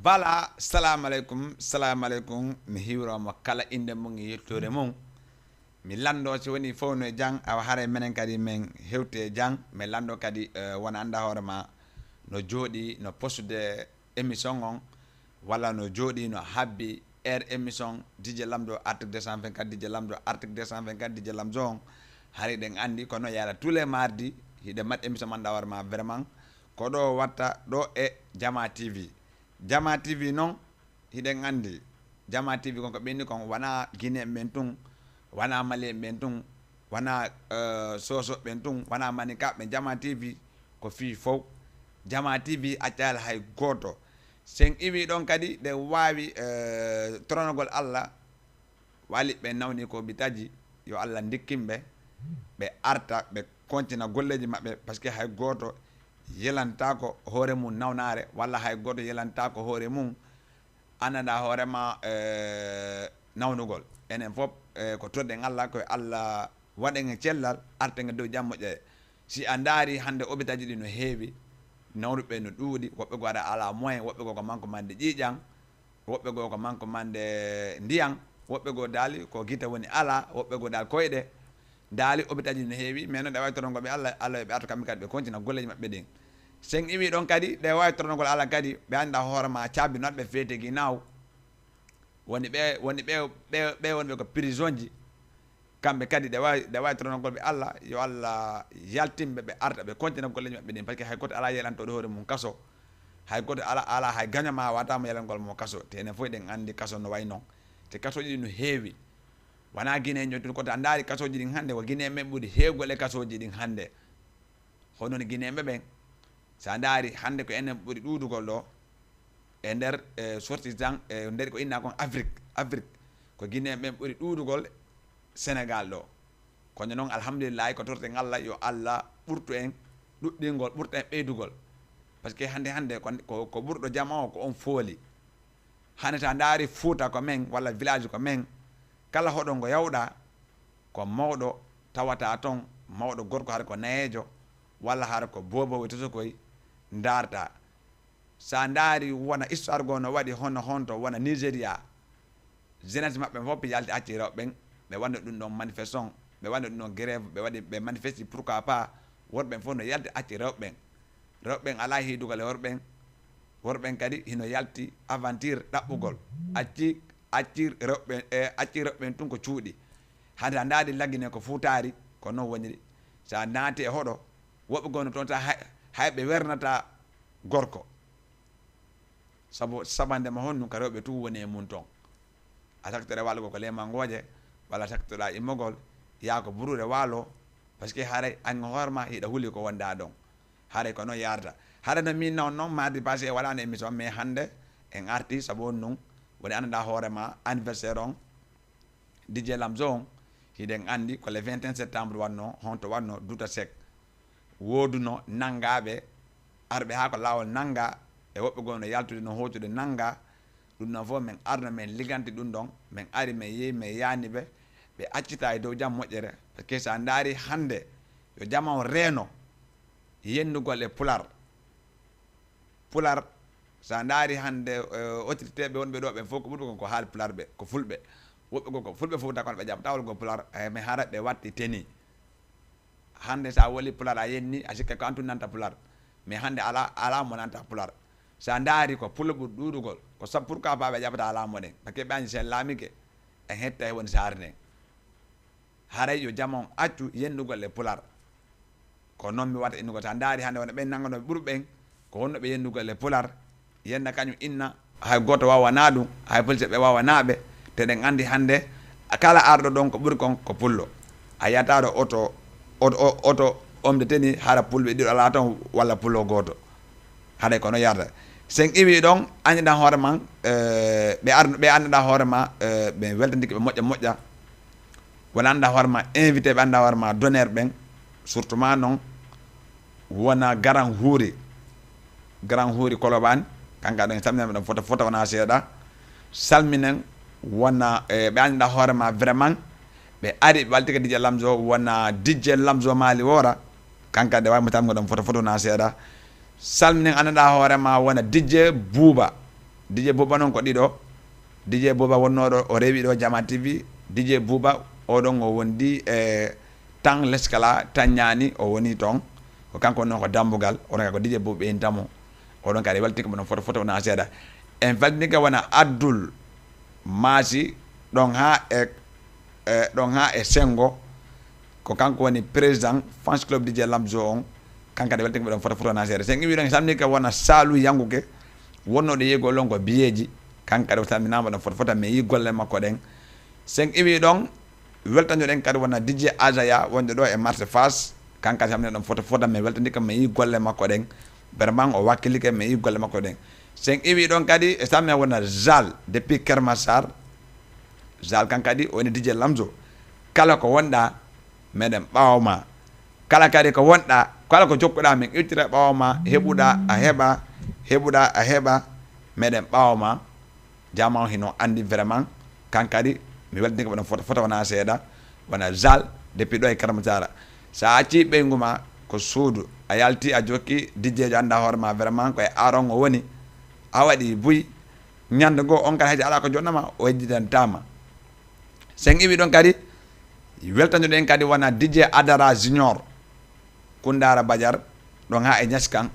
Bala salamu alaikum mi hiwro mo kala inde mo ngi yettore mon mi lando ci woni fowno jang aw hare menen kadi men hewte jang mi lando kadi wona anda horema no jodi no postude émission on wala no jodi no habbi émission DJ Lamzo article 224 DJ Lamzo article 224 DJ Lamzo hari den andi kono yala tous les mardis hide mat émission man da warma vraiment ko do watta do e Jama TV Jama TV non hiden andi Jama TV kon ko bendi kon wana Guinée men tun wana Mali men tun wana soso men tun wana manika men Jama TV ko fi fo Jama TV atal hay goto sen iwi don kadi de wawi tronogol Allah wali be nawni ko bitaji yo Allah dikkimbe be arta be kontina golleji mabbe parce que hay goto yelanta ko hore mun nawnare walla hay goto yelanta ko hore mun ananda horema nawnugol enen fop ko todde Allah ko Allah waden cellal arte nga do jammo je si andari hande obitaji di no heewi nawruɓe no ɗuuɗi woɓɓe go aɗa ala moyen woɓɓe go ko manque mande ƴiiƴan woɓɓe go ko manque mande ndiyan woɓɓe go daali ko guita woni ala woɓɓe go dal koyɗe daali obitaji no heewi mais noon ɗe wawi torongoɓe Allah ɓe arta kamɓe kadi ɓe continue golleji maɓɓe ɗin sen iwi ɗon kadi ɗe wawi toronogol Allah kadi ɓe anda hoorema cabbi notɓe feete guinaw woni ɓe wonɓe ko prison ji kamɓe kadi ɗe wawi toronogolɓe Allah yo Allah yaltimɓe ɓe arta ɓe continue golleji maɓɓe ɗin par ce que hay goto ala yelantoɗo hoore mum kaso hay goto ala hay gagnama watama yelangol mo kaso te enen fof ɗen andi kaso no way noon te kasoji ɗi no heewi wona Guinée jottude koto andari kasoji ɗin hannde ko Guinée men ɓuuri heewgol e kasoji ɗin hannde honon Guinée ɓe sa daari hannde ko enen ɓuri ɗuudugol ɗo e nder sortisan e nder ko inna kon Afrique ko Guinée ɓen ɓuri ɗuudugol Sénégal ɗo kono noon alhamdulillahi ko torten Allah yo Allah ɓurtu en ɗuɗɗingol ɓurta en ɓeydugol par ce que hannde ko ɓurɗo jama o ko on fooli hannde ta daari Fouta ko men walla village ko men kala hoɗo ngo yawɗa ko mawɗo tawata toon mawɗo gorko hara ko nayejo walla hara ko bobo to koy darta sa daari wona histoire go no waɗi honto wona Nigéria jeunesse maɓɓe fof yalti acci rewɓen ɓe wanno ɗum ɗon manifestation ɓe wanno ɗum ɗon grève ɓe waɗi ɓe manifesti pourquoi pas worɓen fof no yalti acci rewɓen ala hiidugol e worɓen kadi hino yalti aventure ɗaɓɓugol acci rewɓen tun ko cuuɗi hande a ndaadi laggine ko Fuutari ko noon woniri sa naati e hoɗo woɓɓe gonno toon ta hayɓe wernata gorko sabu sabandema honnum ko rewɓe tun woni e mum toon a saktere waalo ko lemangoje walla saktoɗa immogol yaa ko burure waalo par ce que haray an hoorema hiɗa huuli ko wonda ɗon haray ko noon yarata haɗa no min naw noon mardi passé waɗano émission mais hande en arti sabu on nun woni annda hoorema anniversaire on DJ Lamzo on hiɗen andi ko le 21 septembre wanno honto wanno Douta Seck woduno nangaɓe arɓe ha ko lawol nanga e woɓɓe gonno yaltude no hotude nanga ɗum noon fof min arno min liganti ɗum ɗon min ari min yeehi min yaniɓe ɓe accita e dow jaam moƴƴere par ce que sa daari hande yo jama o reeno yennugol e pular sa daari hande autorité ɓe wonɓe ɗo ɓe fof ko ɓurɗo ko haal pular ɓe ko fulɓe woɓɓe go ko fulɓe fof takono ɓe jaam tawol go pular mi hara ɓe watti teni hande sa woli pular a yenni a sikka ko antu nanta pular mais hande ala mo nanta pular sa daari ko pulo ɓuri ɗuɗugol ko sab pourquoi pas ɓe jaɓata ala mo ɗen par ce que ɓe añi sen laamike en hetta e woni saare nden haray yo jama on accu yennugol e pular ko noon mi wata innugol sa daari hande wona ɓen nangonoɓe ɓurɓen ko wonno ɓe yennugol e pular yenna kañum inna hay goto wawana ɗum hay police ɓe wawanaɓe te ɗen andi hande kala arɗo ɗon ko ɓuri kon ko pullo a yiyataɗo auto omde teni hara pulɓe ɗiɗo ala toon walla pullo goto haɗay kono yarata sen iwi ɗon andiɗa hoore man ɓe andiɗa hoorema ɓe weltandiki ɓe moƴƴa wona anda hoorema invité ɓe anda hoorema donneur ɓen surtout ma noon wona garan huuri Kolobane kanka ɗon salminama ɗon fota wona seeɗa salminen wona ɓe andiɗa hoorema vraiment ɓe ari ɓe waltika DJ Lamzo wona DJ Lamzo Mali Wora kanka de wawimo tamgo ɗon foto wona seeɗa salminen andiɗa hoorema wona DJ Bouba DJ Bouba non ko ɗiɗo DJ Bouba wonnoɗo o rewi ɗo Jama TV DJ Bouba oɗon o wondi tan leskala tan ñani o woni ton ko kanko non ko dambugal oɗon ko DJ Bouba en tamo oɗon kadi welti ko non foto na seeɗa en falni ka wona Abdoul Masi ɗon ha e Sengo ko kanko woni président fans club DJ Lamzo on kanka de welti ko ɗon foto na seeɗa sen iwi ɗon samni ka wona Salou Yanguke wonnoɗo yegol on ko biyeji kanka ɗo salminama ɗon foto mais yi golle makko ɗen sen iwi ɗon weltañoɗen kadi wona DJ Azaya wonde ɗo e marché Fass kanka samni ɗon foto mais weltandi kam mais yi golle makko ɗen vraiment o wakkilike mais yi golle makko ɗen sen iwi ɗon kadi e sammi wona Zal depuis Kermassar Zal kan kadi woni DJ Lamzo kala ko wonɗa meɗen ɓawma kala kadi ko wonɗa kala ko jokkuɗa min ittira ɓawma heɓuɗa a heɓa meɗen ɓawma jama hino andi vraiment kan kadi mi weltini ko ɗon foto wona seeɗa wona Zal depuis ɗo e Kermassar sa acci ɓeygu ma ko suudu a yalti a jokki DJ jo anda hoore ma vraiment koye aron o woni a waɗi buy ñande goo on kadi hayde ala ko jonnama o heddidantama sen iwi ɗon kadi weltañoɗen kadi wona DJ Adara Junior Kundara Badiar ɗon ha e ñaskan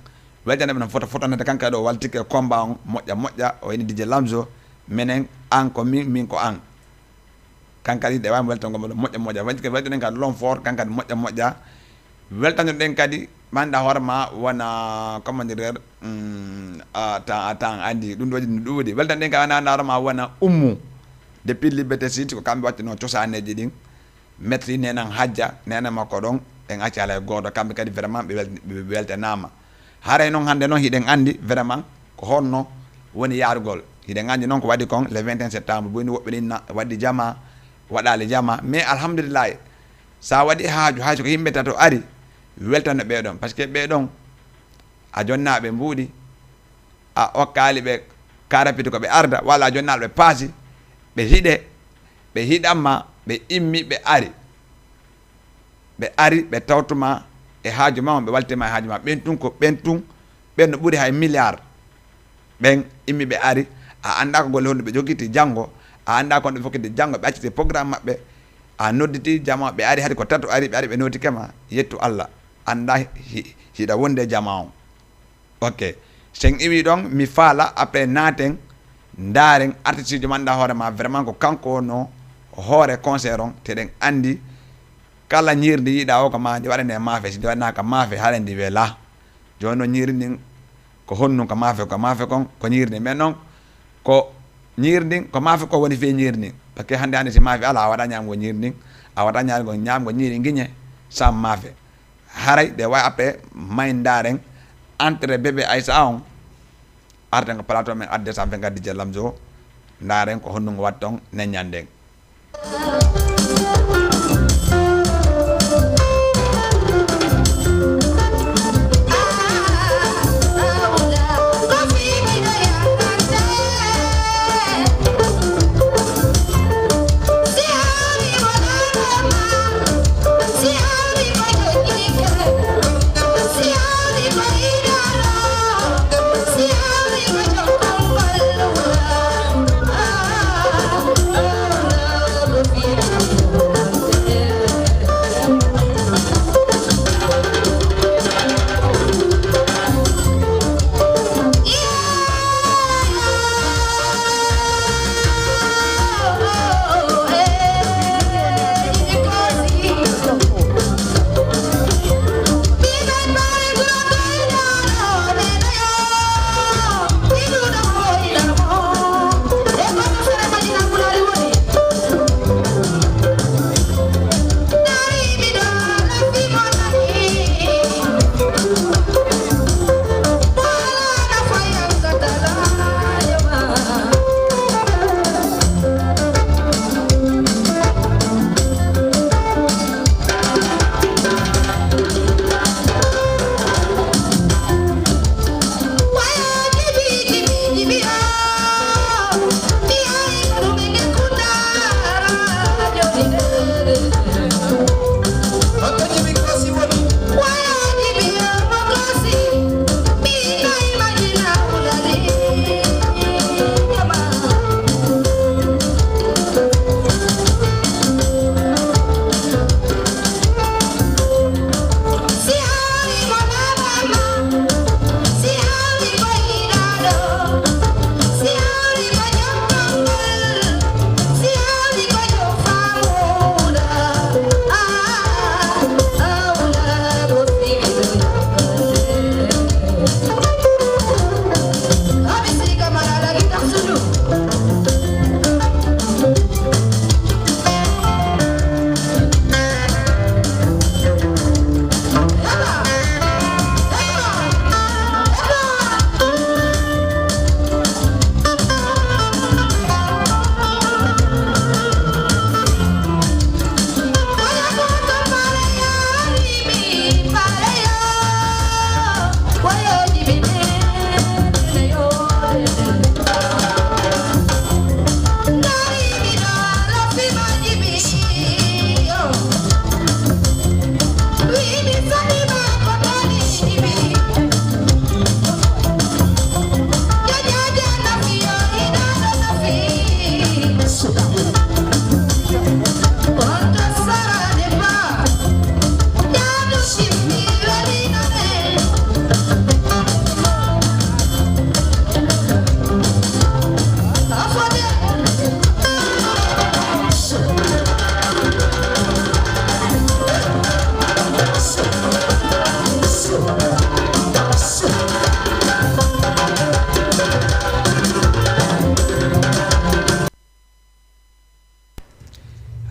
weltaneɓe non foto nede kanka ɗo waltike combat on moƴƴa o woni DJ Lamzo minen an ko min ko an kankadi ɗe wawmi weltango ɗo moƴƴa weltanen kadi lon fort kankadi moƴƴa weltañoɗen kadi manda hoore ma wona comment dire temps andi ɗum ɗoji no ɗuuɗi weltanen kadi anda hoore ma wona Ummu depuis Liberté City ko kamɓe wattino cosaneji ɗin maître nenan hajja nena makko ɗon en acci ala e goto kamɓe kadi vraiment ɓe weltanama haray noon hande noon hiɗen andi vraiment ko honno woni yarugol hiɗen andi noon ko waɗi kon le 21 septembre boyni woɓɓe ɗin waɗi jama waɗali jama mais alhamdoulillahi sa waɗi haaju ko yimɓe tato ari weltano ɓeɗon par ce que ɓeɗon a jonnaɓe mbuuɗi a okkali ɓe karapiti ko ɓe arda walla a jonnaɓe ɓe paasi ɓe hiɗanma ɓe immi ɓe ari ɓe tawtuma e haaju ma ɓe waltima e haaju ma ɓen no ɓuuri hay milliard ɓen immi ɓe ari a anda ko golle honde ɓe joguiti janggo a anda ko ɗe fokkiti janggo ɓe acciti programme maɓɓe a nodditi jama ɓe ari hade ko tato ari ɓe ari ɓe notikema yettu Allah anda hiɗa wonde jama on ok sen iwi ɗon mi faala après naaten ndaren artiste jo manda hoore ma vraiment ko kanko wonno hoore concert on teɗen andi kala ñirdi yiiɗa o ko ma ndi waɗane maafe si ndi waɗanaka maafe haala ndi weela joni noon ñirdi ndin ko honnum ko maafe kon ko ñirdi mais noon ko ñirdin ko maafe ko woni fe ñirdi par ce que hande hande si maafe ala a waɗa ñamgo ñirdin a waɗa ñamgo ñiiri guiñe sans maafe haray ɗe wawi après may ndaren entre bébé Aïssa on arten ko plateau men adde sa fe gaddi DJ Lamzo ndaren ko honnum wat ton neññanden Thank you.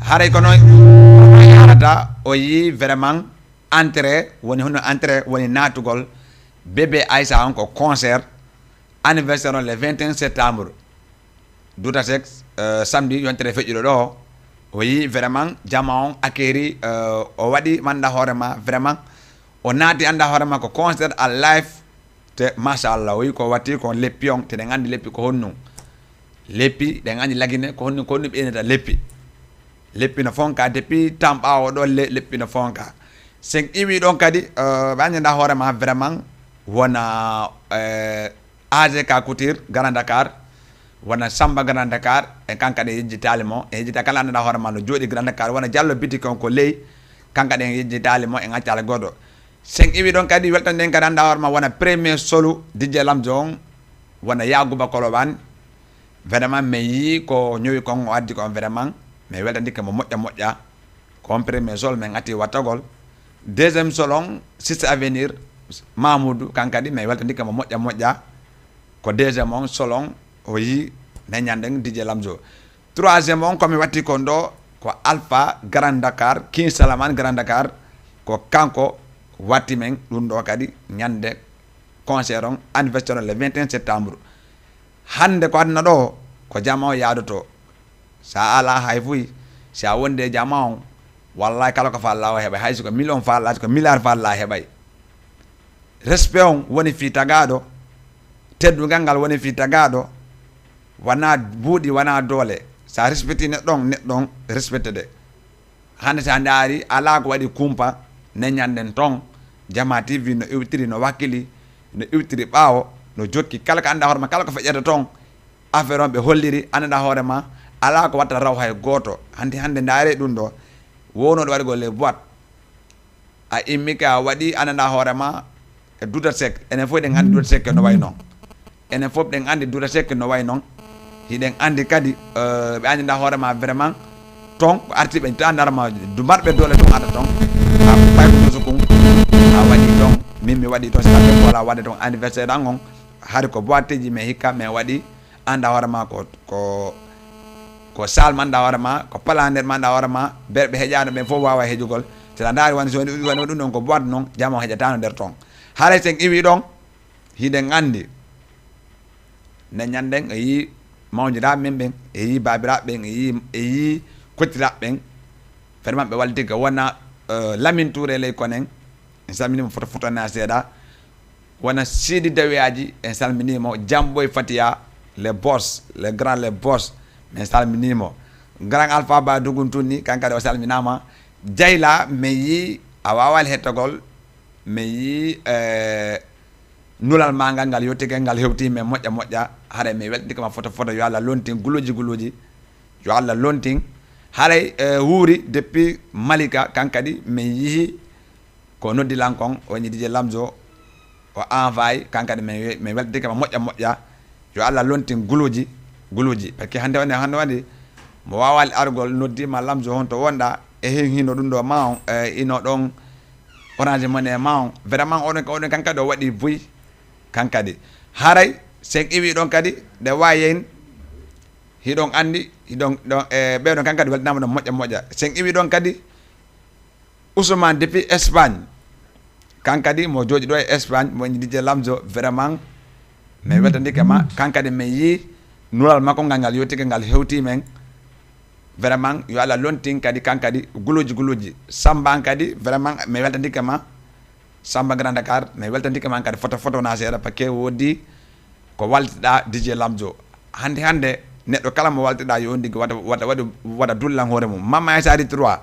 haray kono yarata o yi vraiment entrée woni hono entrée woni natugol bébé Aïssa on ko concert anniversaire le 21 septembre Douta Seck samedi yontere feƴƴuɗo ɗo o yi vraiment jama on akeri o waɗi manda hoorema vraiment o naati anda hoorema ko concert à live te machallah o yi ko watti ko leppi on te ɗen andi leppi ko honnu leppi ɗen andi lagine ko honnu ɓeynata leppi no fonka depuis temps ɓawo ɗo leppi no fonka sen iwi ɗon kadi ɓe andida hoorema vraiment wona AGK Couture Grand Dakar wona Samba Grand Dakar e kankade yejjitali mo e yejjita kala andana hoorema no jooɗi Grand Dakar wona Diallo Bitik on ko ley kankade en yejjitali mo e ŋaccala goɗɗo sen iwi ɗon kadi weltan ɗen kadi anda hoorema wona premier solu DJ Lamzo on wona Yaguba Koloban vraiment mi yi ko ñowi kon o addi kon vraiment mais weltandike mo moƴƴa kon premier sol min atti wattagol deuxième sol on 6 avenir Mamoudou kankadi mais weltandike mo moƴƴa ko deuxième on sol on o yi neñanden DJ Lamzo troisième on komi watti kon ɗo ko Alpha Grand Dakar King Salaman Grand Dakar ko kanko watti men ɗum ɗo kadi ñande concert on anniversaire le 21 septembre hande ko aduna ɗo ko jama o yaadoto sa ala hay fuy sa wonde jama on wallahi kala ko falla o heɓay hayso ko million falla ko milliard falla heɓay respect on woni fi tagaɗo teddugal ngal woni fi tagaɗo wana buuɗi wana doole sa respecti neɗɗon respecte de hande sa ndaari ala ko waɗi kumpa neñanden ton Jama TV no iwtiri no wakkili no iwtiri ɓaawo no jokki kala ko anda hoorema kala ko feƴƴata toon affaire on ɓe holliri annda hoorema ala ko watta raw hay gooto hande ndaare ɗum ɗo wownoɗo waɗi golle boîte a immi ka waɗi annda hoorema e Douta Seck enen fof ɗen anndi Douta Seck no way noon enen fof ɗen anndi Douta Seck no way noon hiɗen anndi kadi ɓe anndida hoorema vraiment toon ko artiɓe to andarma dumarɓe doole toon ata toon ha paykotoso kon a waɗi toon min mi waɗi toon sika wala waɗde toon anniversaire an on haade ko boîte ji mais hikka min waɗi anda hoorema ko sal manda hoorema ko palander manda hoorema berɓe heƴano ɓen fof wawa heƴugol sila daari woni so woni ɗum ɗon ko boîte noon jama o heƴatano nder toon haray sen iwi ɗon hiɗen andi ne ñanden e yi mawjiraɓe men ɓen e yi babiraɓe ɓen e yi kottiraɓe ɓen vraiment ɓe wallitiga wona Lamine Touré ley konen en salminimo foto fotona seeɗa wona Sidi Dawiyaji en salminimo Jamboy Fatiya les boss les grands les boss min salminimo grand Alpha Ba Duguntunni kankadi o salminama Jayla mi yi a wawal hettogol mi yi nulal magal ngal yettigue ngal hewti men moƴƴa haɗa mi welɗikama photo yo Allah lontin guluji yo Allah lontin haray wuuri depuis Malika kankadi mi yihi ko noddilan kon woni DJ Lamzo o envoyé kankadi mi welɗikama moƴƴa yo Allah lontin guluji par ce que hande woni mo wawali argol noddima Lamzo hon to wonɗa e hino ɗum ɗo ma on ino ɗon Orange Money ma on vraiment oɗon kankadi o waɗi buy kankadi haray sen iwi ɗon kadi nde wayen hiɗon andi hiɗon ɗon ɓeɗon kankadi weltanama ɗon moƴƴa sen iwi ɗon kadi Ousmane depuis Espagne kankadi mo jooɗi ɗo e Espagne mo DJ Lamzo vraiment mi weltandike ma kankadi mi yi nulal makko ngal yettigue ngal hewti men vraiment yo Allah lontin kadi kankadi guluji Samba kadi vraiment mi weltandike ma Samba Grand Dakar mi weltandike ma kadi photo na seeɗa par ce que wodi ko waltiɗa DJ Lamzo hande neɗɗo kala mo waltiɗa yo ndigi waɗa dullan hoore mum Mama Sari 3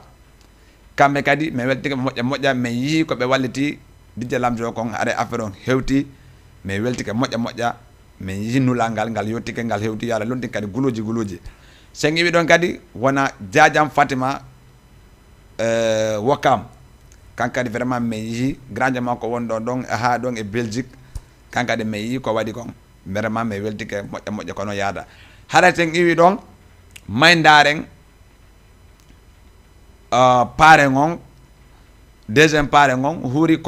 kamɓe kadi mi weltike moƴƴa mi yi ko ɓe walliti DJ Lamzo kon aɗa affaire on hewti mi weltike moƴƴa mi yi nulal ngal yettike ngal hewti yo Allah lontin kadi guluji sen iwi ɗon kadi wona Jajam Fatima Wakam kankadi vraiment mi yi grand makko wonɗo ɗon ha ɗon e Belgique kankadi mi yi ko waɗi kon vraiment mi weltike moƴƴa kono yaada haɗa sen iwi ɗon maydaren paren on deuxiéme paren on huuri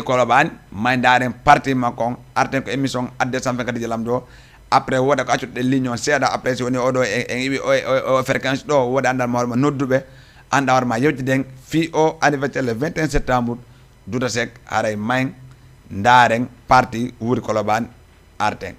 Koloban maydaren parti makko on arten ko émission adde 124 DJ Lamzo après woda ko accude ligne seeda après so woni odo en ibi o fréquence do woda andal ma horma noddube anda horma yewtiden fi o anniversaire le 21 septembre Douta Seck aray mayn ndaren parti wuri Colobane arten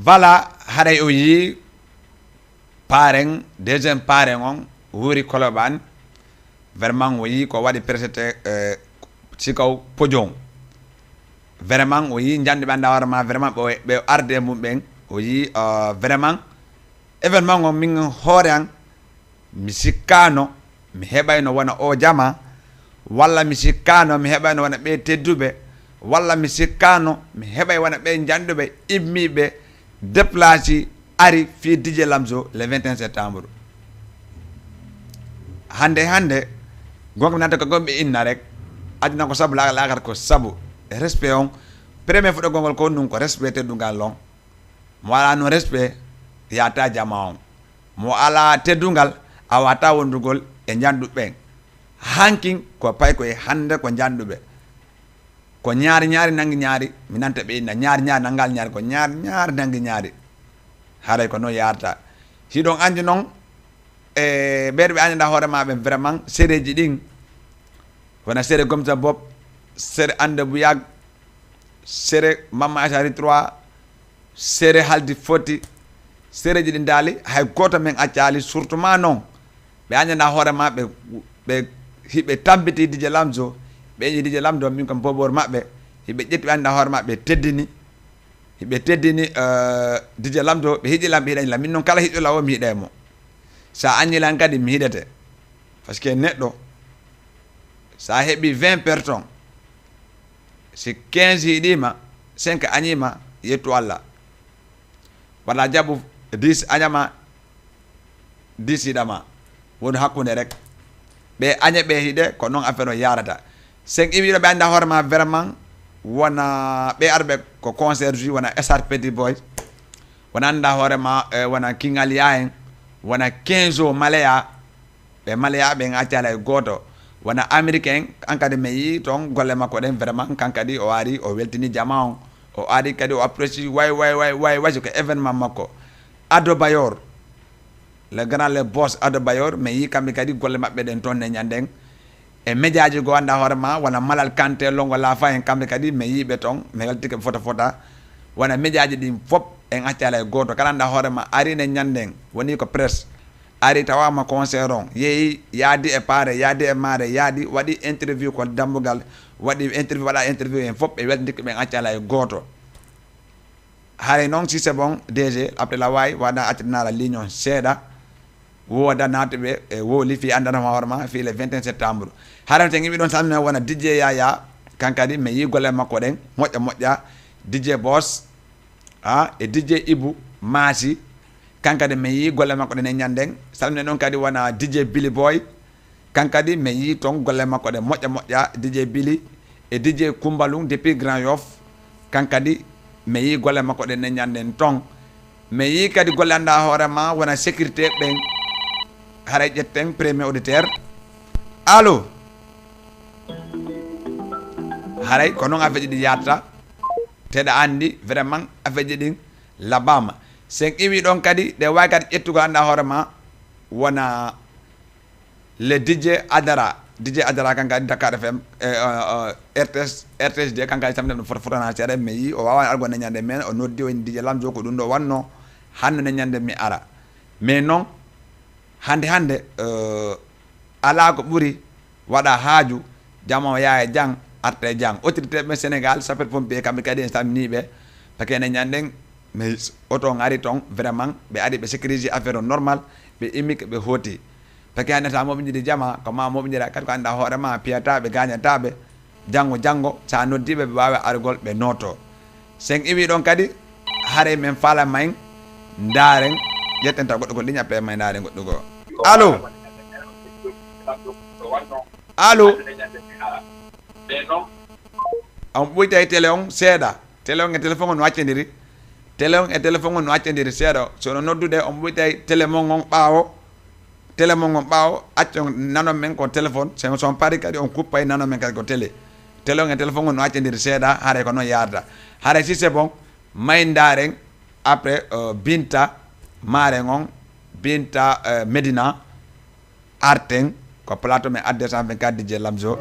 voilà haray o yi parrain deuxième parrain on wuri Colobane vraiment o yi ko wadi présenté ci kaw podium vraiment o yi jande banda warma vraiment be arde mum ben o yi vraiment événement on min horean mi sikkano mi hebayno wona o jama walla mi sikkano mi hebayno wona be teddube walla mi sikkano mi hebay wona be jandube immibe déplacé ari fi DJ Lamzo le 21 septembre hande gonga nanta ko gombe inna rek adina ko sabu la ko sabu respect on premier fudo gongol ko nun ko respecté dungal long mo ala no respect yata jama on mo ala teddungal awata wondugol e njandu ben hanking ko pay ko hande ko njandube ko ñaari nangi ñaari mi nanta be inna ñaari nangal ñaari ko ñaari nangi ñaari haray ko no yarta hidon andi non berbe anda hoore ma be vraiment séréji din wana séré comme ça bob séré ande bu yag séré mama asari 3 séré haldi foti séréji din dali hay goto men acciali surtout ma non be anda hoore ma be hibe tambiti DJ Lamzo be DJ Lamzo min kam bobor mabbe hibe jetti anda hoore mabbe teddini hibe teddini DJ Lamzo be hiji lambe hidan la min non kala hido lawo mi hidemo sa anyilan kadi mi hidete parce que neddo sa hebi 20 personnes si 15 hidima 5 anyima yetu alla wala jabu 10 anyama 10 hidama won hakkunde rek be anya be hide ko non affaire o yarata 5 ibiro be anda horma vraiment wana be arbe ko concert ju wana SR Petit Boy wana anda horma wana King Ali en wana 15 malaya be ngatiala goto wana américain ankade meyi ton golle makko den vraiment kankadi o ari o weltini jamaon o ari kadi o apprécie way ko événement makko Ado Bayor le grand le boss Ado Bayor meyi kambe kadi golle mabbe den ton ne nyanden e mediaji go anda horma wana Malal Kanté longo la fa en kambe kadi meyi be ton me weltike fota wana mediaji din fop en ngatiala goto kala anda horma ari ne nyanden woni ko presse ari tawama concert on yeehi yaadi e paare yaadi e maare yaadi waɗi interview ko dambugal waɗi interview waɗa interview en fof ɓe weldidikko ɓen accala e gooto haray noon si c'est bon DG après la wawi waɗa accitana la ligne on seeɗa woda natɓe e wooli fi andanama hoorema fi le 21 septembre haram te gimmi ɗon salmina wona DJ Yaya kankadi mi yi golle makko ɗen moƴƴa DJ Boss e DJ Ibou Masi kankadi mi yi golle makko ɗen e ñanden salmina noon kadi wona DJ Billy Boy kankadi mi yi toon golle makko ɗen moƴƴa DJ Billy e DJ Koumbalou depuis Grand Yoff kankadi mi yi golle makko ɗen e ñanden toon mi yi kadi golle anda hoorema wona sécurité ɓen haray ƴetten premier auditeur allo haray ko noon affaire ɗi yatta teɗa andi vraiment affaire ɗin labama sen iwi ɗon kadi ɗe wawi kadi ƴettugo anda hoorema wona le DJ Adara kankadi Dakar FM RTS de kankadi tamde ɗum fotana seeɗa mi yi o wawani argo neñande men o noddi o DJ Lamzo ko ɗum ɗo wanno hande neñande mi ara mais non hande ala ko ɓuuri waɗa haaju jamo yaye jang arte jang autorité ɓe Sénégal sapeur pompier kamɓe kadi en salminiɓe par ce que ene ñanden mais auto ari toon vraiment ɓe ari ɓe sécurise affaire o normal ɓe immike ɓe hooti par ce que hande ta moɓijiɗi jama koma moɓijiɗa kadi ko anda hoorema piyataɓe gañataɓe janggo sa noddiɓe ɓe wawi argol ɓe noto sen iwi ɗon kadi haare men faala mayen daren ƴetten taw goɗɗo ko ligne appelé may daren goɗɗo goo allo on ɓoyta e télé on seeɗa télé on e téléphone on no accodiri télé on e téléphone on no accodiri seeɗa sono noddude on ɓoyta e télé mon on ɓaawo accon nanon men ko téléphone son pari kadi on kuppa e nanon men kadi ko télé on e téléphone on no accodiri seeɗa haare ko noon yarata haare si c'est bon may daren après Binta maren on Binta Medina Arten ko plateau men adde 124 DJ Lamzo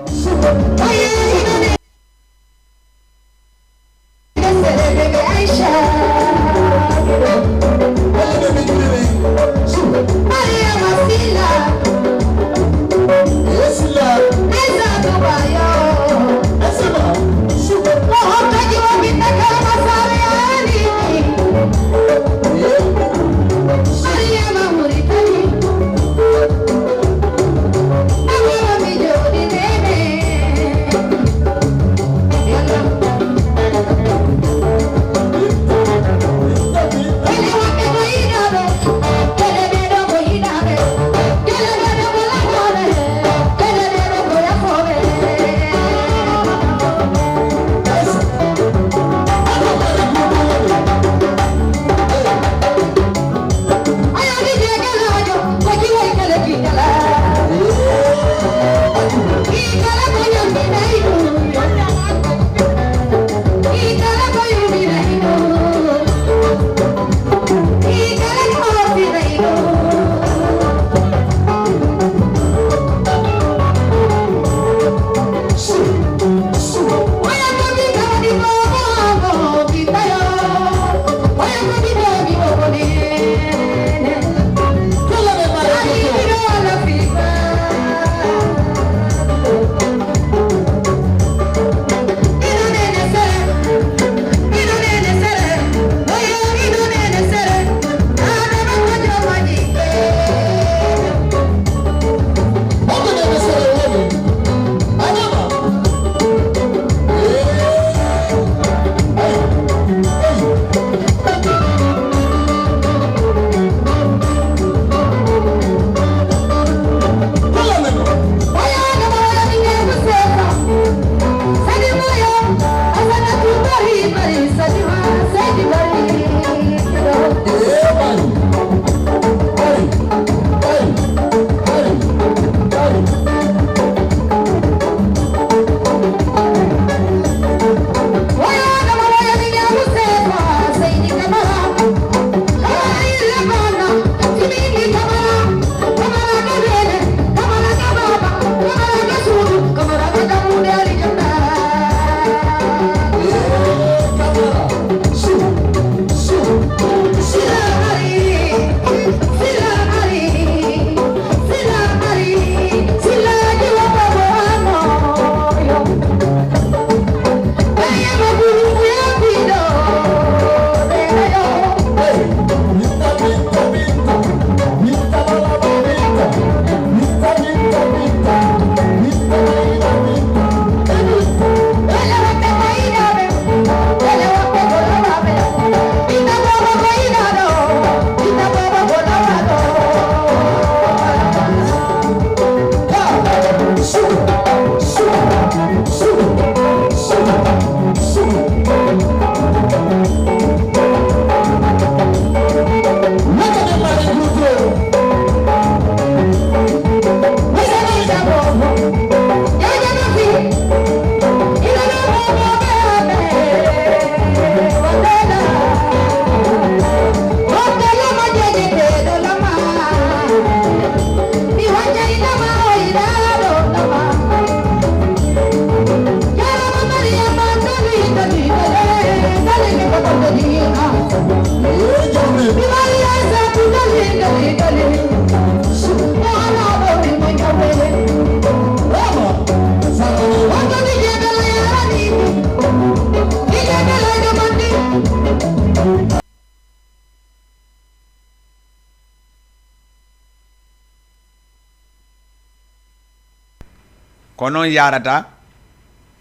ko non yarata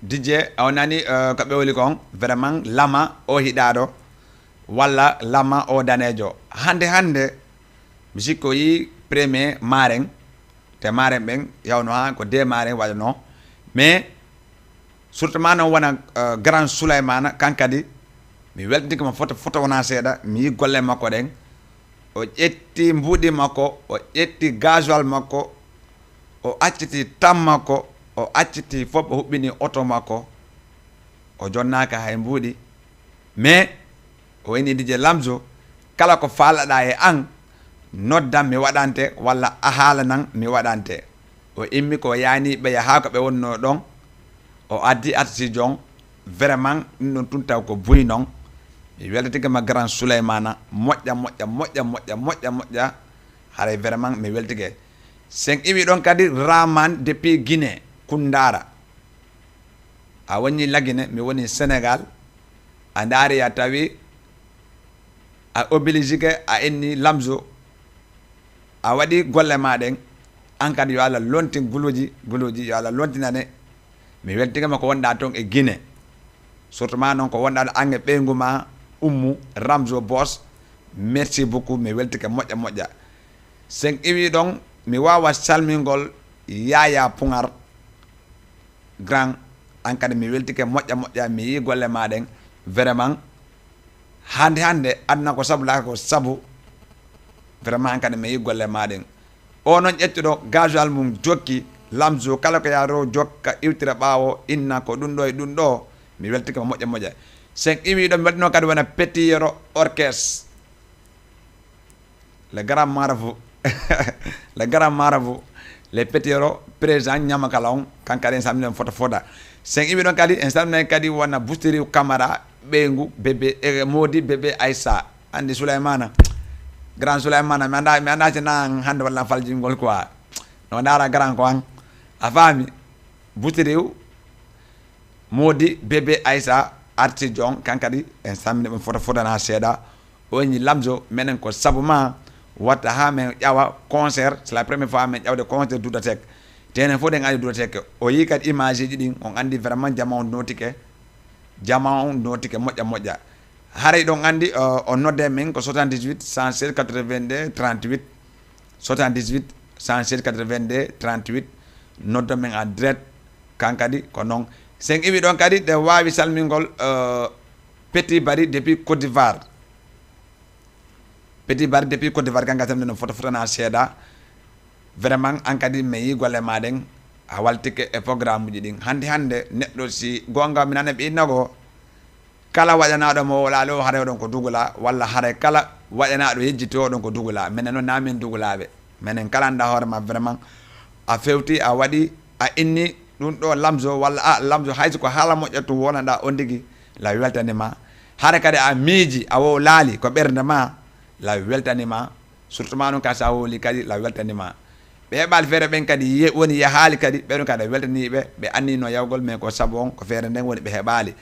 DJ onani ko ɓe woli kon vraiment lama o hiɗaɗo walla lama o danejo hande mi sikko yi premier maren te maren ɓen yawno ha ko de maren waɗano mais surtout ma noon wona grand Souleymana kankadi mi weltintikoma foto wona seeɗa mi yi golle makko ɗen o ƴetti mbuuɗi makko o ƴetti gasoil makko o acciti tam makko o acciti fof o huɓɓini auto makko o jonnaka hay mbuuɗi mais o wini DJ Lamzo kala ko faalaɗa e an noddam mi waɗante walla a haala nan mi waɗante o immi ko yani ɓeya ha ko ɓe wonno ɗon o addi artisi jon vraiment ɗum ɗon tun taw ko buy noon mi weltitima grand Souleymana moƴƴa haray vraiment mi weltike sen iwi ɗon kadi Raman depuis Guinée Koundara a woni lagine mi woni Sénégal a daari a tawi a obligé a inni Lamzo a waɗi golle maɗen an kadi yo Allah lontin guluji yo Allah lontinane mi weltikama ko wonɗa toon e Guinée surtout ma noon ko wonɗa ɗo ange ɓeygu ma Oumou Ramzo Boss merci beaucoup mi weltike moƴƴa sen iwi ɗon mi wawa salmingol Yaya Pungar grand an kadi mi weltike moƴƴa mi yi golle maɗen vraiment hande adna ko sabu laka ko sabu vraiment an kadi mi yi golle maɗen o noon ƴettuɗo gasoil mum jokki Lamzo kala ko yaro jokka iwtira ɓawo inna ko ɗum ɗo e ɗum ɗo mi weltike moƴƴa sen iwi ɗo mi weltino kadi wona Petiyero orchestre le grand marabout le grand marabout le Petiyero président ñamakala on kankadi en salminen foda sen iwi ɗon kadi en salminen kadi wona Boustiri Camara ɓeygu bébé Modi bébé Aïssa andi Souleymana grand Souleymana mi anda cena hande walla faljingol quoi no dara grand ko an a faami Boustiri Modi bébé Aïssa arti jon kankadi en salminen ɓe fodana seeɗa o ñi Lamzo menen ko sabu ma watta ha men ƴawa concert c'est la première fois men ƴawde concert Douta Seck tenen fof ɗen andi Douta Seck o yi kadi image ji ɗin on andi vraiment jama on notike moƴƴa haray ɗon andi o nodde min ko 78 116 82 38 78 116 82 38 noddo men en direct kankadi ko noon sen iwi ɗon kadi ɗe wawi salmingol Petit Bari depuis Côte d'Ivoire kanga tamde no fotana seeɗa vraiment an kadi mi yi golle maɗen a waltike e programme uji ɗin hande neɗɗo si gonga mi nane ɓinnago kala waɗanaɗo mo laale o haare ɗon ko dugula walla haare kala waɗanaɗo yejjito ɗon ko dugula minen noon namin dugulaɓe minen kala anda hoorema vraiment a fewti a waɗi a inni ɗum ɗo Lamzo walla a Lamzo hayso ko haala moƴƴattu wonanɗa on tigui la weltanima haare kadi a miiji a wo laali ko ɓerde ma la weltanima surtout ma noon ka sa woli kadi la weltanima ɓe heɓali feere ɓen kadi woni yahaali kadi ɓeɗon kadi a weltaniɓe ɓe annino yawgol mais ko saabu on ko feere nden woni ɓe heɓali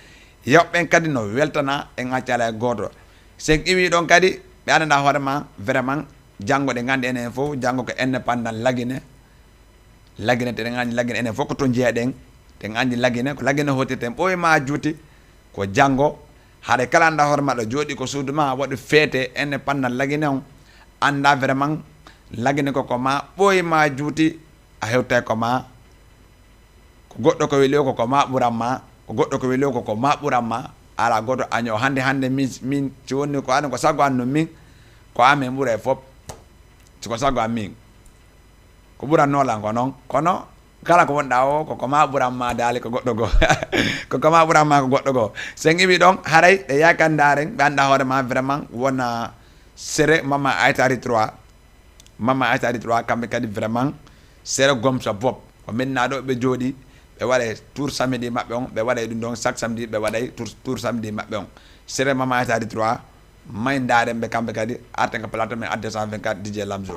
yewɓen kadi no weltana en accala e goto sen iwi ɗon kadi ɓe andana hoorema vraiment janggo ɗe gandi enen fof janggo ko indépendant lagine teɗen andi lagine enen fof ko to jeeɗen ten andi lagine ko lagine hotirten ɓoyma juuti ko janggo haɗa kala anda hoorema ɗo jooɗi ko suudu ma waɗi feete indépendant lagine on anda vraiment lagine koko ma ɓoyma juuti a hewtay ko ma ko goɗɗo ko weeli o koko ma ɓuranma ko goɗɗo ko weeli o koko ma ɓuranma ala goto año hande min si wonni ko an ko sago an no min ko amin ɓuura e fof siko sago an min ko ɓurannolan ko noon kono kala ko wonɗa o koko ma ɓuranma daali ko goɗɗo goo koko ma ɓuranma ko goɗɗo goo sen iwi ɗon haray ɗe yakandaren ɓe anda hoorema vraiment wona sere Mama Aitari 3 kamɓe kadi vraiment sere Gomsa Bob ko minnaɗo ɓe jooɗi ɓe waɗay tour samedi maɓɓe on ɓe waɗay ɗum ɗon chaque samedi ɓe waɗay tour samedi maɓɓe on sere Mama Aitari 3 may ndaren ɓe kamɓe kadi arten ko plateau men A224 DJ Lamzo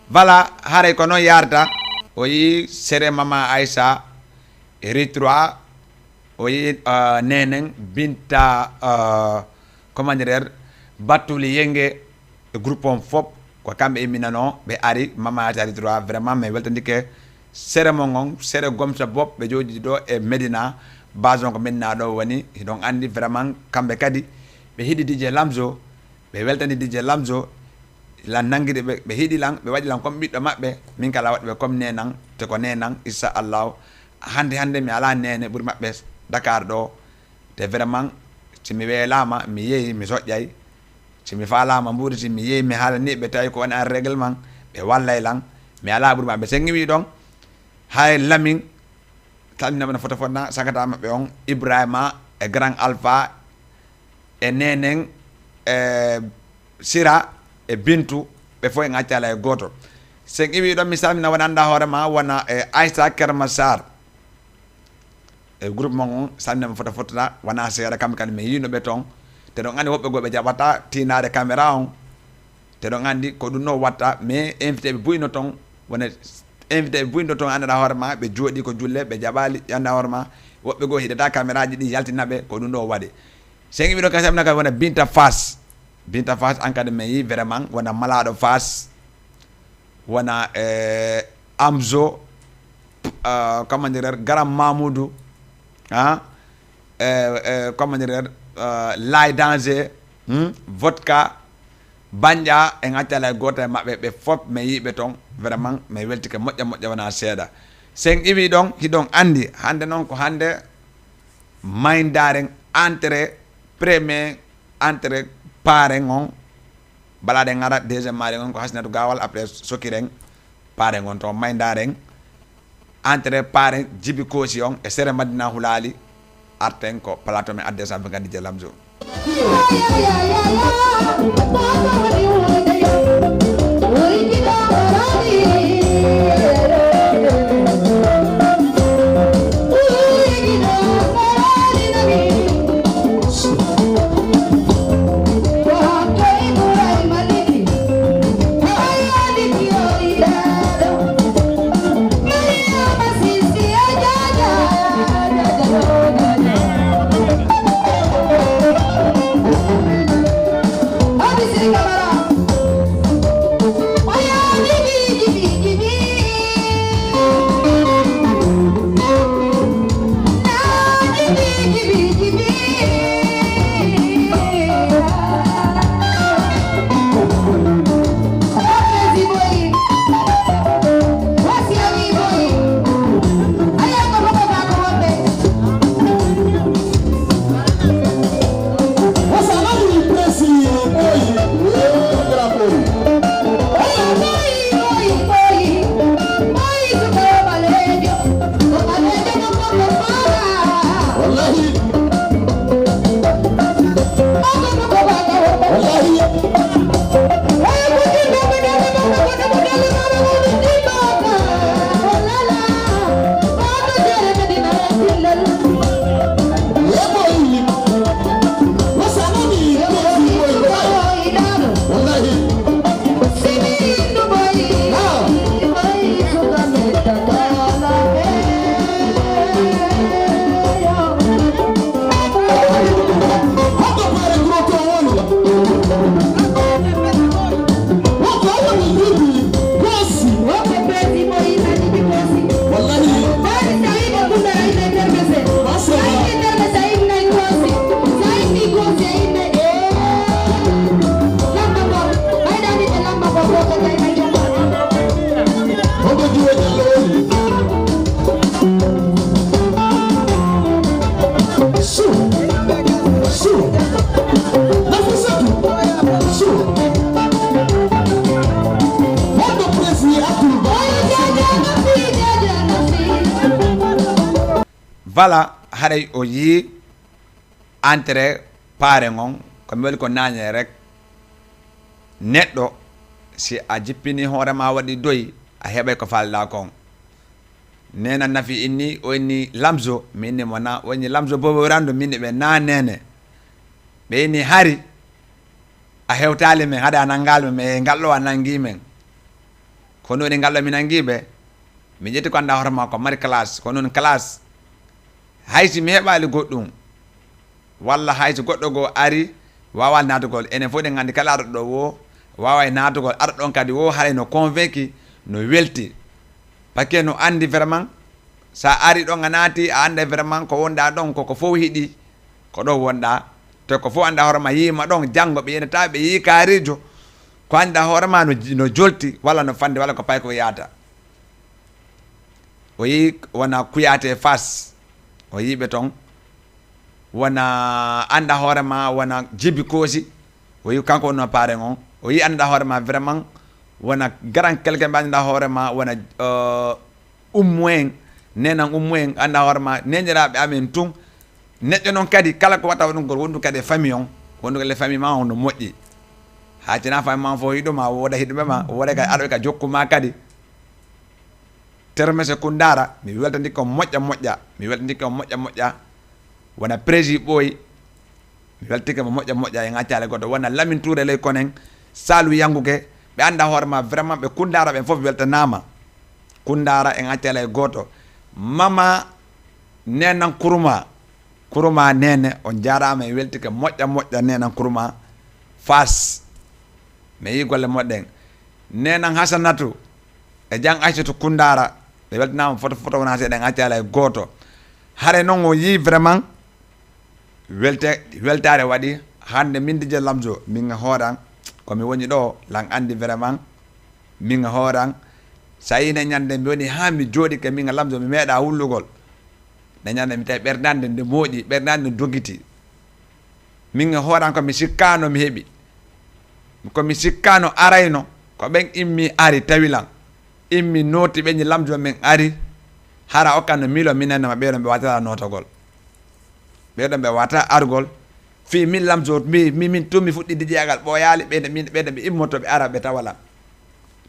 voilà hare ko non yarda o yi sere mama Aïssa Ritroa o yi nenen binta comment dire batuli yenge groupe on fop ko kambe eminano be ari mama Aïssa Ritroa vraiment mais weltandike sere mongon sere gomsa bop be joji do e Medina bazon ko menna do woni donc andi vraiment kambe kadi be hidi DJ Lamzo be weltani DJ Lamzo la nangide be hidi lang be wadi lang comme biddo mabbe min kala wadbe comme nenan te ko nenan insha Allah hande mi ala nene buri mabbe Dakar do te vraiment ci mi welama mi yeyi mi sojjay ci mi falama mburi ci mi yeyi mi hala ni be tay ko on règlement be wallay lang mi ala buri mabbe sen ngi don hay lamin talina bana foto fonna sakata mabbe on Ibrahima e grand alpha e nenen Sira e Bintu be fo en acala e goto sen iwi do mi salmina wonanda hoorema wona Aïssa Kermassar e groupe mon salmina foto fotata wona seeda kam kan mi yino be ton te do ngandi wobbe gobe jabata tinade caméra on te do ngandi ko dum no watta mais invité be buyno ton wona invité be buyno ton anda hoorema be jodi ko julle be jabali anda hoorema wobbe go hidata caméra ji di yaltinabe ko dum do wadi sen iwi do kasamna ka wona Binta Fass encadré yi vraiment wana malado Fass wana Amzo comment dire Garam Mamoudou comment dire Lay Danger vodka banja en atala goto mabbe be fop me yibe ton vraiment me welti ke moƴƴa wana seeda sen iwi don hidon andi hande non ko hande maindaren entrée premier entrée paren on balade ngara deuxième mari on ko hasnatu gawal après sokiren paren on to maindaren entrée paren jibi kosi on e sere Madina hulali arten ko plateau me adde sambe gandi je Lamzo voilà haray o yi entrée pare ngon ko mel ko nañe rek neddo si a jippini hoorema wadi doyi a heɓay ko falda kon nena nafi inni o inni Lamzo minni mona woni Lamzo bobo rando minni be na nene be ni hari a hewtali men hada nangal men gallo anangi men hono ni ngallo mi nangibe mi jetti ko anda horma ko mari classe ko non classe haysi mi hebali goddum walla haysi goddo go ari wawa natugol enen fo de ngandi kala ardo do wo wawa natugol ardo don kadi wo hare no convaincu no welti paquet no andi vraiment sa ari do nganati a anda vraiment ko wonda don ko fo hidi ko do wonda to ko fo anda horma yima don jango be yenata be yi karijo ko anda horma no jolti walla no fande walla ko pay ko yata o yi wana kuyate fas o yibe ton wana anda horema wana jibi kosi o yi kanko no pare ngon o yi anda horema vraiment wana garan quelqu'un banda horema wana umwen nenan umwen anda horema nenjira be amen tung neddo non kadi kala ko wata won gol wondu kadi famille on wondu le famille ma on no moddi haatina famille ma fo yido ma woda hidbe ma woda ka arbe ka jokkuma kadi terme sekundara mi weltandi ko moƴƴa wona prési boy mi welti ko moƴƴa e ngatiale goddo wona Lamine Touré lay konen salu yanguke be anda horma vraiment be kundara be fof weltanama kundara e ngatiale goto mama nenan kuruma nene on jarama e welti ko moƴƴa nenan kuruma fas me yi golle modden nenan Hasanatu e jang Aissatou kundara be weltanama foto wona se de ngatiale goto hare non o yi vraiment weltare wadi hande min DJ Lamzo min horan ko mi woni do lang andi vraiment min horan sayine nyande mi woni ha mi jodi ke min Lamzo mi meeda hullugol de nyande mi tay berdande de moodi berdande dogiti min horan ko mi sikkano mi hebi ko mi sikkano arayno ko ben immi ari tawilan immi noti be Lamzo men ari hara okano milo minena ma beedo be wata notogol beedo be wata argol fi min Lamzo min tumi fuddi dijagal boyali beede be immoto be arabe tawala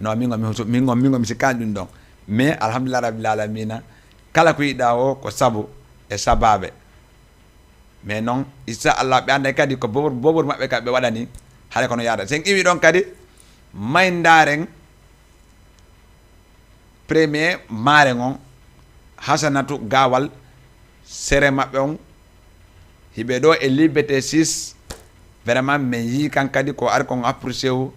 no mingo mi sikandun don mais alhamdulillah rabbil alamin kala ko yida o ko sabu e sababe mais non isa Allah be ande kadi ko bobor mabbe ka be wadani hare kono yaada sen iwi don kadi may ndaren premier marengon Hasanatu gawal sere mabbe on hibe do e liberté 6 vraiment me yi kan kadi ko ar kon apprécier o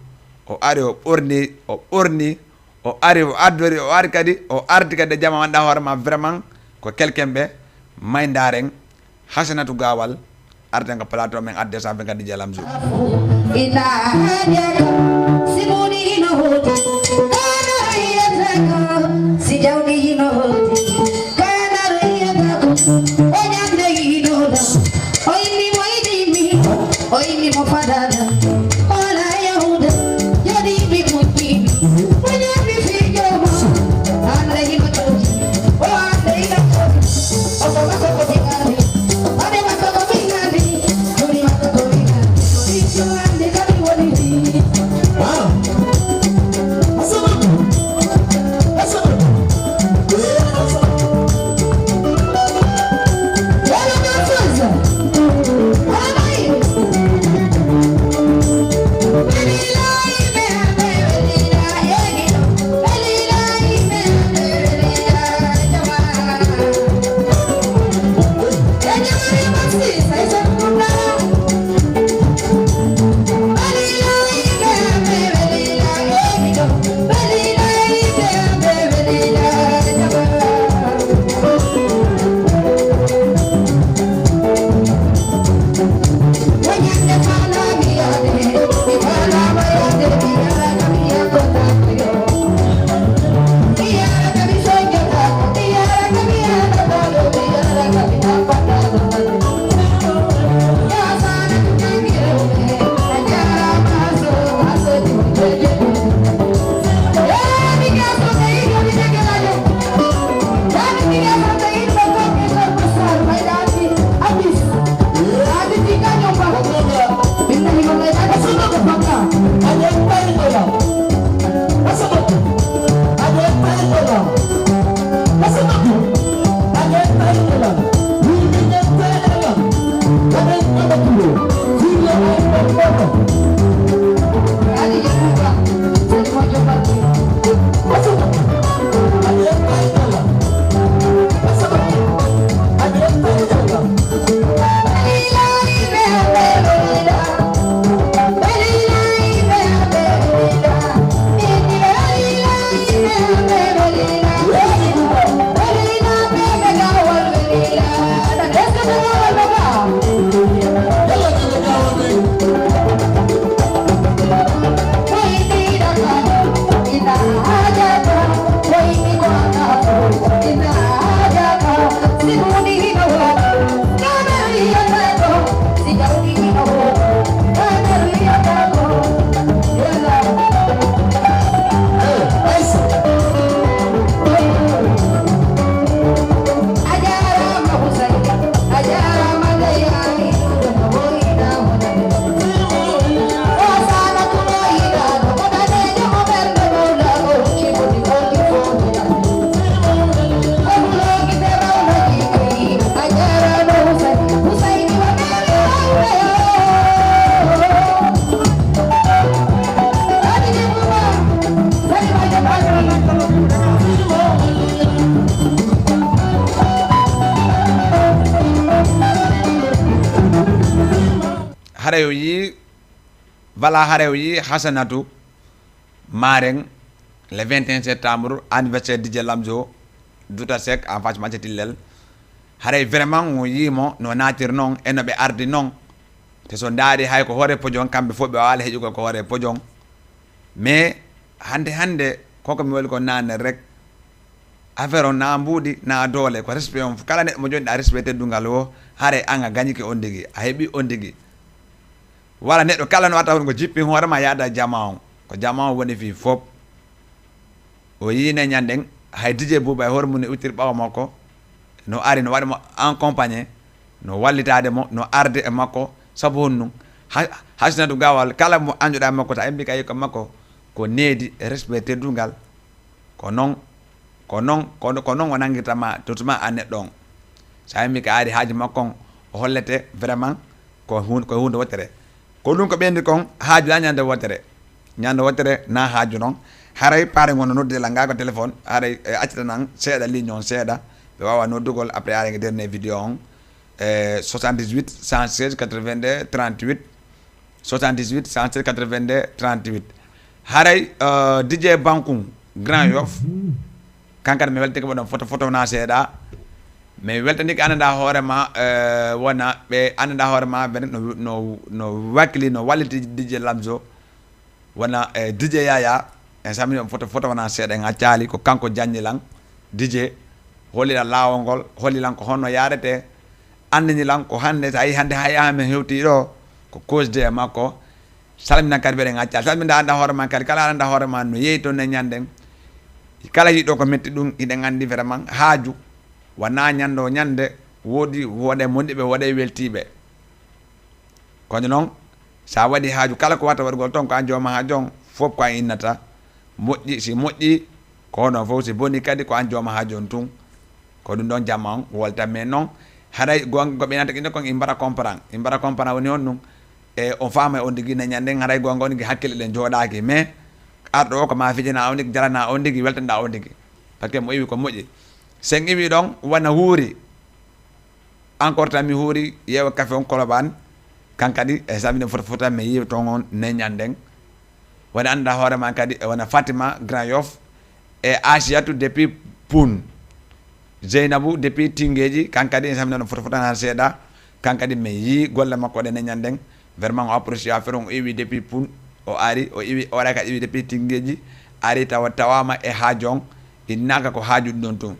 ari o orni o ari o adori o ari kadi o arti kadi jama wanda horma vraiment ko quelqu'un be may ndaren Hasanatu gawal arten ko plateau men adde sa be kadi jalam zo ina hadiya simoni no hoti kana yatako si jawdi no hoti Oini mo fadada ola yahuda yadi bi muti wanya bi fi joma ande hino toji o ande hino toji o ko ko bingani ade ma ko bingani duri ma ko bingani so ande kadi woni di wow harew yi voilà harew yi Hasanatu Mareng le 21 septembre anniversaire DJ Lamzo Douta Seck en face Mathieu Tillel haray vraiment o yimo no natir non eno ɓe ardi non te so ndaari hay ko hoore podion kamɓe fof ɓe waala heƴugol ko hoore podion mais hande koko mi woli ko nane rek affaire o na mbuuɗi na doole ko respect on kala neɗɗo mo joɗiɗa respect teddungal o haare an a gañiki on digui a heeɓi on digui wala neɗɗo kala no watta woni ko jippi hoorema yaada jama on ko jama o woni fi fof o yine ñanden hay DJ Bouba e hoore mum ne uttiri ɓawa makko no ari no waɗimo accompagné no wallitade mo no arde e makko saabu honnum Hasanatu Gawal kala mo anjoɗa makko ta embi kay ko makko ko needi respect teddungal ko non o nanguirtama totuma a neɗɗo on sa embi ka ari haaji makko on o hollete vraiment ko hunde wottere ko ɗum ko ɓendi kon haaju la ñande wottere na haaju noon haray paare gon no noddela ngago téléphone haray accita nan seeɗa ligne on seeɗa ɓe wawa noddugol après are dernier vidéo on 78 116 82 38 78 116 82 38 haray DJ Bankum Grand Yoff kankane mi weltiki mo ɗon photo na seeɗa mais weltaniki annda hoorema wona ɓe annda hoorema ɓe no wakkili no walliti DJ Lamzo wona DJ Yaya en samini on photo wona seeɗa en accali ko kanko janñilan DJ hollilan laawol ngol hollilan ko honno yarete andinilan ko hande so a yi hande hayami hewti ɗo ko cause de makko salminan kadi mbiɗen accali salminda anda hoorema kadi kala anda hoorema no yeeyi toon e ñanden kala yiɗo ko metti ɗum iɗen andi vraiment haaju wona ñando ñande woodi woɗe monɗiɓe woɗe weltiɓe kono noon sa waɗi haaju kala ko watta waɗgol toon ko an jooma haaju on fof ko an innata moƴƴi si moƴƴi ko hono fof si boni kadi ko an jooma haaju on tun ko ɗum ɗon jamma on wolta mais noon haɗay gonga ɓe nanta ine kon i mbara comprendre woni on ɗum e on faama on digui ne ñanden haɗay gonga on digui hakkille ɗen jooɗaki mais arɗo o ko ma fijina on digui jarana on digui weltanɗa on digui par ce que mo iwi ko moƴƴi sen iwi ɗon wona huuri encore tan mi huuri yeewa café on Colobane kankadi e samine fota mi yiiwa toon on ne ñanden wona anda hoorema kadi wona Fatima Grand Yoff e Asiatou depuis Poun Zeynabou depuis Tingueji kankadi e samine no fotana seeɗa kankadi mi yii golle makko ɗe ne ñanden vraiment o apprécie affaire on o iwi depuis Poun o ari o iwi o waɗa ka iwi depuis Tingueji ari tawama e haaju on innaka ko haaju ɗum tun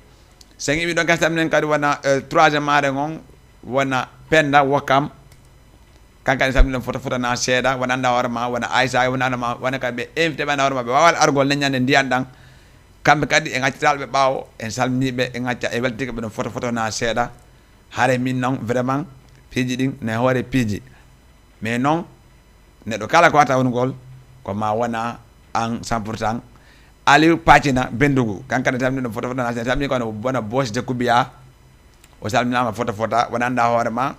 sen iwi ɗon kadi saminen kadi wona troisiéme mare on wona Penda Wakam kankadi saminen fotana seeɗa wona anda hoorema wona Aissa wona andama wona kadi ɓe invité ɓe anda hoorema ɓe wawal argol leññande ndiyan ɗan kamɓe kadi e gaccitaɓe ɓaawo en salminiɓe e gacca e weltike ɓe ɗon fotona seeɗa haare min noon vraiment piiji ɗin ne hoore piiji mais noon neɗɗo kala ko watta wongol ko ma wona an 100% Aliou Pacina Bendugu kankadi salmini ɗon fotona seeɗa salmini kono wona Boss de Koubiya o salminama fota wona anda hoorema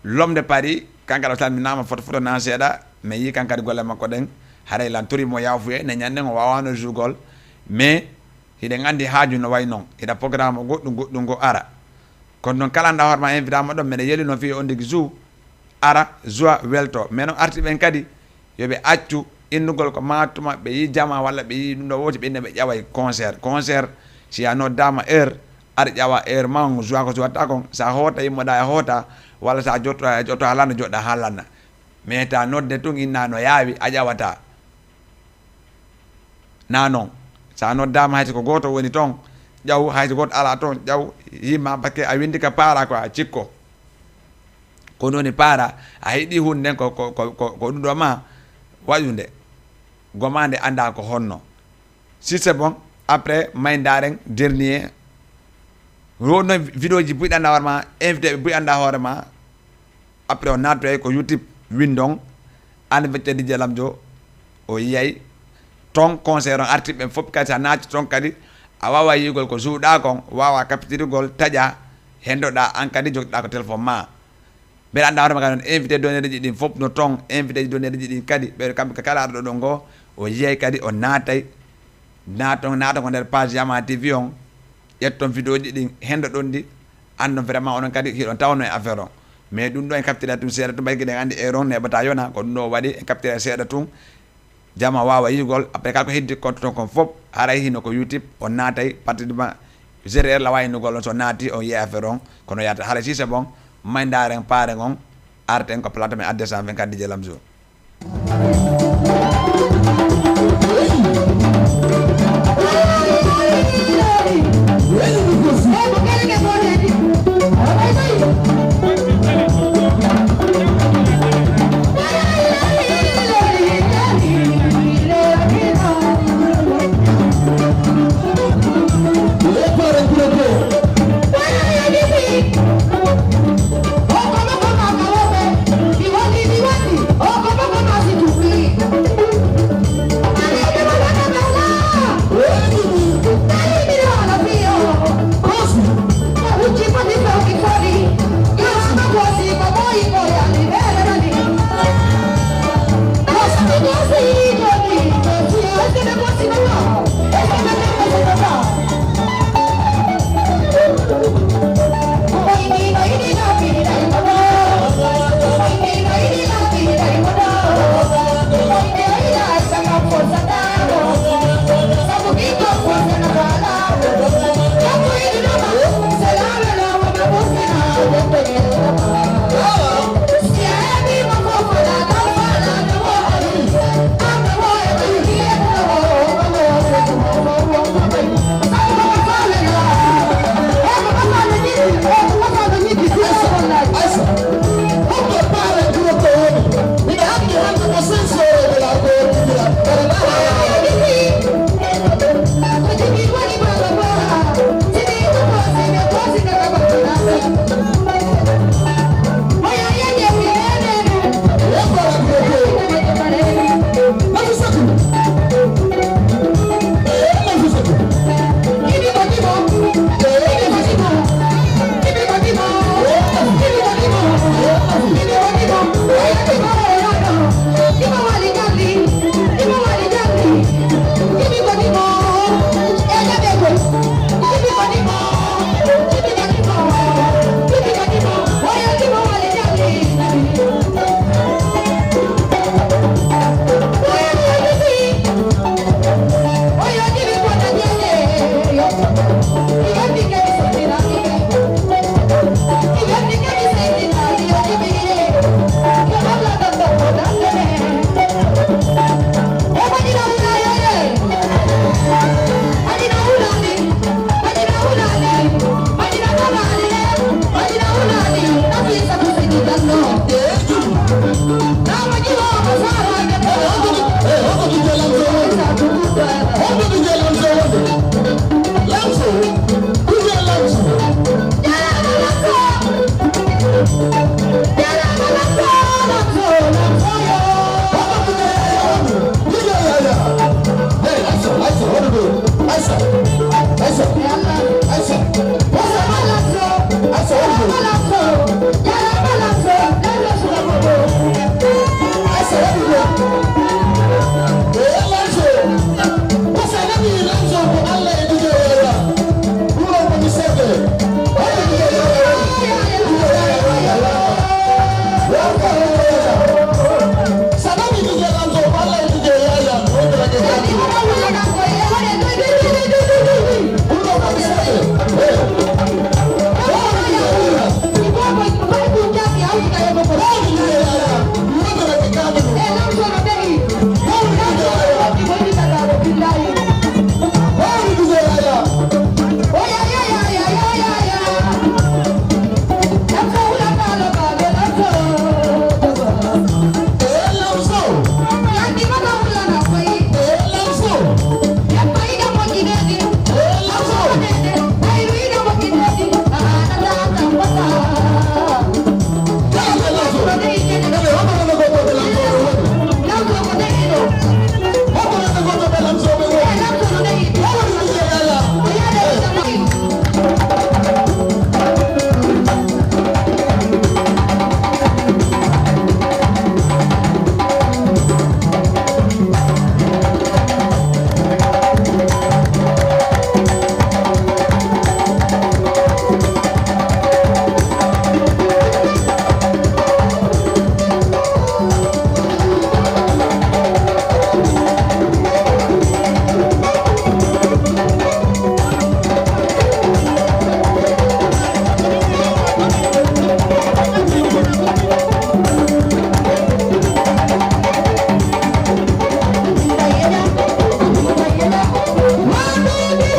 L'homme de Paris kankadi o salminama fotona seeɗa mais yi kankadi golle makko ɗen haray lan torimo yafuye ne ñanden o wawano jougol mais hiɗen andi haaju no way noon hiɗa programme goɗɗum go ara kono noon kala anda hoorema invitama ɗon mbiɗa yeeli no fi on digui jou ara joie welto mais noon artiɓen kadi yoɓe accu innugol ko matuma ɓe yi jama walla ɓe yi ɗum ɗo woti ɓe inne ɓe ƴaway concert si a noddama heure aɗa ƴawa heure ma joie ko jowatta kon sa hoota yimmoɗa e hoota walla sa jotto ha lanna joɗɗa ha lanna mais ta nodde tun inna no yaawi a ƴawata na noon sa noddama hayso ko goto woni toon ƴaw hayso goto ala toon ƴaw yimma par ce que a windi ka paara ko a cikko ko noni paara a heeɗi hunde nden ko ɗum ɗo ma waƴude gomande anda ko honno si c'est bon après may daren dernier wonno vidéo ji buy anda hoorema invité ɓe buy anda hoorema après o nattoy ko YouTube windon anniversaire DJ Lamzo o yiyay ton concert on artiɓe fof kadi sa naati toon kadi a wawa yigol ko suuɗa kon wawa captirugol taƴa hendoɗa an kadi jogiɗa ko téléphone ma mbeɗa anda hoorema kadi on invité donnére ji ɗin fof no toon invité ji donnére ji ɗin kadi ɓe kamɓe kala arɗo ɗo ngo o yiyay kadi o naatay naata ko nder page Yama TV on ƴetton vidéo ji ɗin hendo ɗon di andon vraiment onon kadi hiɗon tawno e affaire on mais ɗum ɗo en captira tum seeɗa tum ɓayki ɗen andi eron neɓata yona ko ɗum ɗo waɗi en captira seeɗa tum jama wawa yigol après kako heddi compte ton kon fof haray hino ko YouTube on naatay partiquement 0 heure la wawi nugol on so naati on yiya affaire on kono yata haray si c'est bon maydaren paare on arten ko plate men adde 124 DJ Lamzo.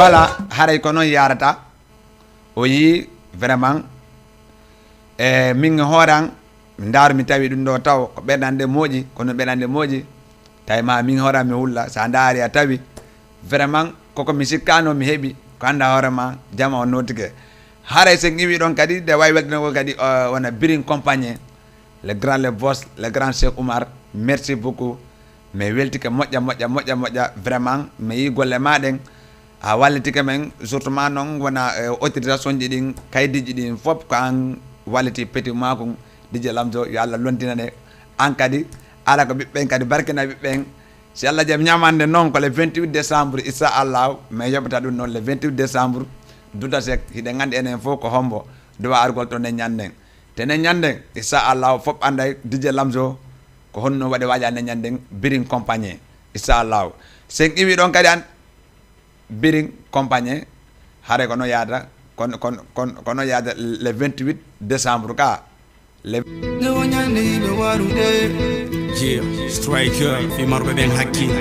voilà haray ko non yarata o yi vraiment min horan ndar mi tawi dum do taw ko bedande moji kono bedande moji tay ma min horan mi hulla sa ndari a tawi vraiment koko mi sikkano mi hebi ko anda horema jama on notike haray sen iwi don kadi de way weldino ko kadi wona birin compagnie le grand le boss le grand Cheikh Oumar merci beaucoup mais weltike moƴƴa vraiment mi yi golle maden a wallitike men surtout ma non wona autorisation ji din kaydiji din fop ko an walliti petit makon DJ Lamzo yo Allah lontinane an kadi ala ko bibben kadi barkina bibben si Allah jam nyamande non ko le 28 décembre issa Allah mais yobata dum non le 28 décembre duda sek hide ngande enen fo ko hombo dowa argol to ne nyanden tene nyanden issa Allah fop anday DJ Lamzo ko honno wade waja ne nyanden birin compagnie issa Allah sen iwi don kadi an birin compagnie hare kono yada kono yada le 28 décembre ka le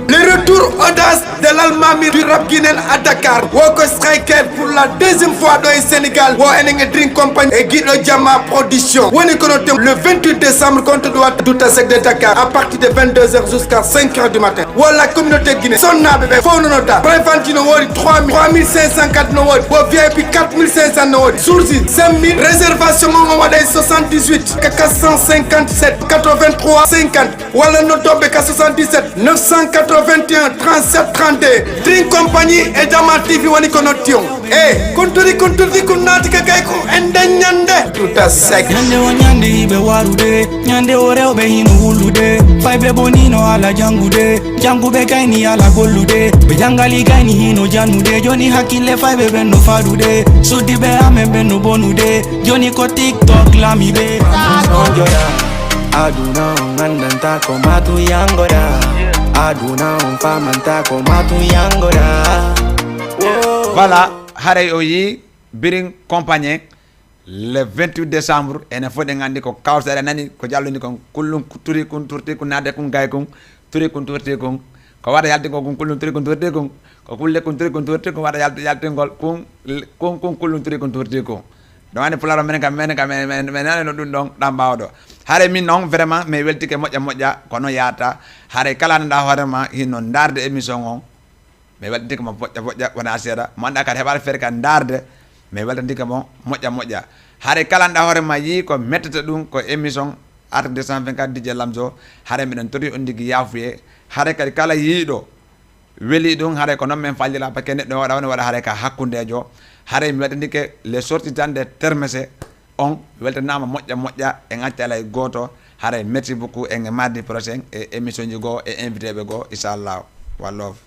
le retour audace de l'Almami du rap guinéen à Dakar. Woko Striker pour la deuxième fois dans le Sénégal. Wo Enenge Drink Company et Guido Jama Production. Woni konote le 28 décembre contre doit Douta Sec de Dakar à partir de 22h jusqu'à 5h du matin. Wo la communauté guinéenne. Sonna bébé. Fono nota. Prefantino wori 3504 no wori. Wo VIP 4500 no wori. Sourzi 5000. Réservation mo wade 78 457 83 50. Wala notobe 77 981 37 32. Drink Company et Jama TV woni konotion. Konturi kunati kay ko endanyande Douta Sec. Nyande wanyande ibe warude, nyande oreo be hinu hulude. Faibe bonino ala jangude, jangube kaini ala golude. Be jangali kaini hino janude, joni hakile faibe beno farude. Sudi be ame beno bonude, joni ko TikTok lami be. Aduna ngandanta ko matu yangora. Aduna famanta ko matu yangora. Voilà, haray o yi birin compagnie le 28 décembre ene fode ngandi ko kawsere nani ko jalloni kon kullum turi kun turti kun nade kun gay kun turi kun turti kun ko wada yalti ko kun kullum turi kun turti kun ko kulle kun turi kun turti kun wada yalti ngol kun kullum turi kun turti kun donc ane fularo men kam men no dum don dam bawdo hare min non vraiment mais weltike moƴƴa kono yaata hare kala nda horema hinno ndarde émission on mais weltike mo moƴƴa wona seeda mo anda kadi heɓata feere kan darde mais weltike mo moƴƴa hare kala nda horema yi ko mettata ɗum ko émission art 224 DJ Lamzo hare miɗen tori on digi yafuye hare kadi kala yiiɗo weli ɗum hare ko noon men fallira par ce que neɗɗo waɗa woni waɗa hare ka hakkundejo hare mi waɗandike les sortitans de termese on weltanama moƴƴa e ŋaccala e goto hare merci beaucoup e mardi prochain e émission ji goo e invité ɓe goo inchallah wa love